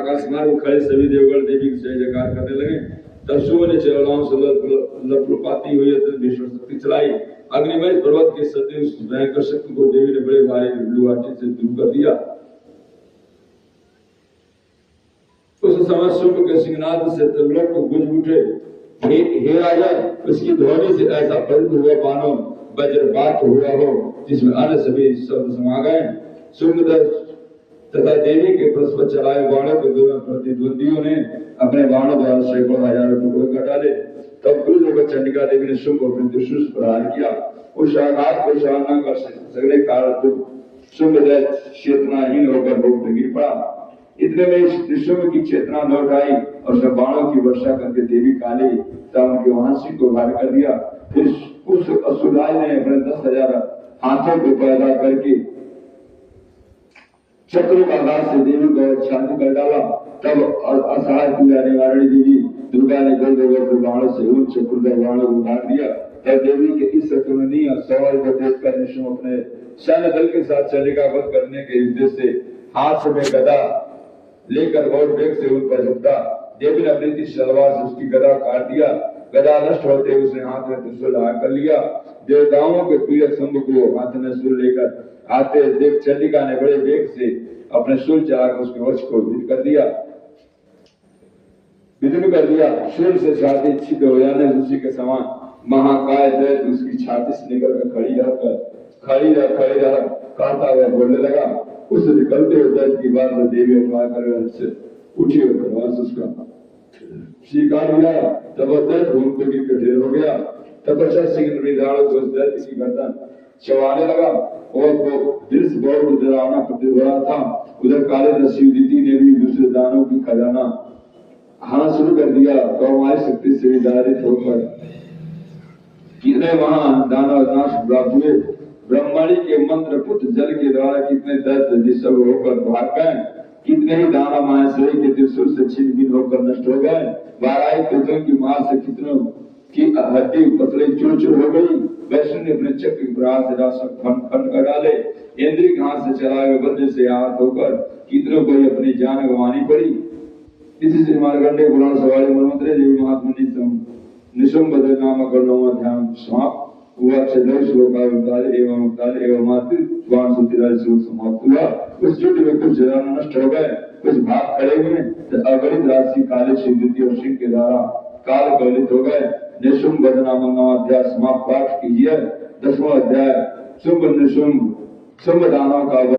आकाश मार्ग खड़े सभी देवगण देवी की जय जयकार करने लगे। तब शुभ ने चेलाओं से लपलपाती हुई भीषण शक्ति चलाई। अग्निमय पर्वत के सत्य उस भयंकर शक्ति को देवी ने बड़े भारी लुहाटे से दूर कर दिया। उस समय शुभ के सिंहनाद से त्रिलोक को गूंज उठे। हे राजा, उसकी ध्वनि से ऐसा प्रतीत हुआ मानो वज्रपात हुआ हो, जिसमें अन्य सभी शब्द समा गए। शुभ तथा देवी के परस्पर चलाए बाणों के दोनों प्रतिद्वंदियों ने अपने बाणों द्वारा सैकड़ों हजारों टुकड़े कर डाले। तब क्रोध होकर चंडिका देवी ने शुभ को अपने त्रिशूल से प्रहार किया। उस आघात को सहन न कर सकने कारण शुभ चेतनाहीन होकर भूख गिर पड़ा। इतने में इस त्रिशूल की चेतना लौट आई और सब बाणों की वर्षा करके देवी काली तथा उनके वांसी को घायल कर दिया। फिर उस असुराय ने अपने 10,000 हाथों को पैदा करके चक्रों का आघात से देवी को शांत कर डाला। तब असहाय पीड़ा निवारणी देवी दुर्गा ने गल के बाणों से उन चक्र बाणों को उतार दिया। तब देवी के इस अतुलनीय सवाल को देखकर निशुम अपने सैन्य दल के साथ चंडिका वध करने के उद्देश्य से हाथ में गदा लेकर बहुत वेग से उन पर झपटा। देवी ने अपनी तीर तलवार से उसकी गदा काट दिया। गदा नष्ट होते उसने हाथ में त्रिशूल धारण कर लिया। देवताओं के पीड़क शंभु को हाथ में शूल लेकर आते देख चंडिका ने बड़े वेग से अपने शूल चलाकर उसके वश को विदित कर दिया। शूल से छाती छिद्र हो जाने उसी के समान महाकाय दैत्य उसकी छाती से निकलकर खड़ी रह कहता हुआ बोलने लगा। उस निकलते हुए दैत्य की बात में देवी अटवा कर से उठी और प्रवास उसका स्वीकार किया। तब वह दैत्य भूमि पर गिर ढेर हो गया। तपस्या सिंह मृदाड़ों को उस दैत्य की गर्दन चबाने लगा और वो दृश्य बहुत डरावना प्रतीत हो रहा था। उधर काले दस्यु उदिति ने भी दूसरे दानों की खजाना खाना शुरू कर दिया। कौमारी शक्ति से विदारित होकर कितने महान दानव नाश प्राप्त हुए। ब्रह्मणी के मंत्र पुत्र जल के द्वारा कितने दैत्य निशब होकर भाग गए। कितने ही दानव माहेश्वरी के त्रिशूल से छिन्न भिन्न होकर नष्ट हो गए। बाराई कृतों की मार से कितनों की हड्डी पतली चूर हो गई। वैष्णव ने अपने चक्र की प्रहार से राष्ट्र खंड कर डाले। इंद्रिय घास से चलाए हुए वज्र से आहत होकर कितनों को अपनी जान गंवानी पड़ी। इसी से मार्कंडेय पुराण सवारी मनमंत्र देवी महात्मा निशुंभ नामक 9वां अध्याय समाप्त हुआ। 14 श्लोक एवं मातृ 543 श्लोक समाप्त हुआ। उस युद्ध में कुछ जवान नष्ट हो गए, कुछ भाग खड़े हुए तो अगणित राशि काले शिवदूती और सिंह के द्वारा काल गलित हो गए। निशुंभ नामक 9वां अध्याय समाप्त पाठ कीजिए। 10वां अध्याय शुंभ निशुंभ शुंभ दानव का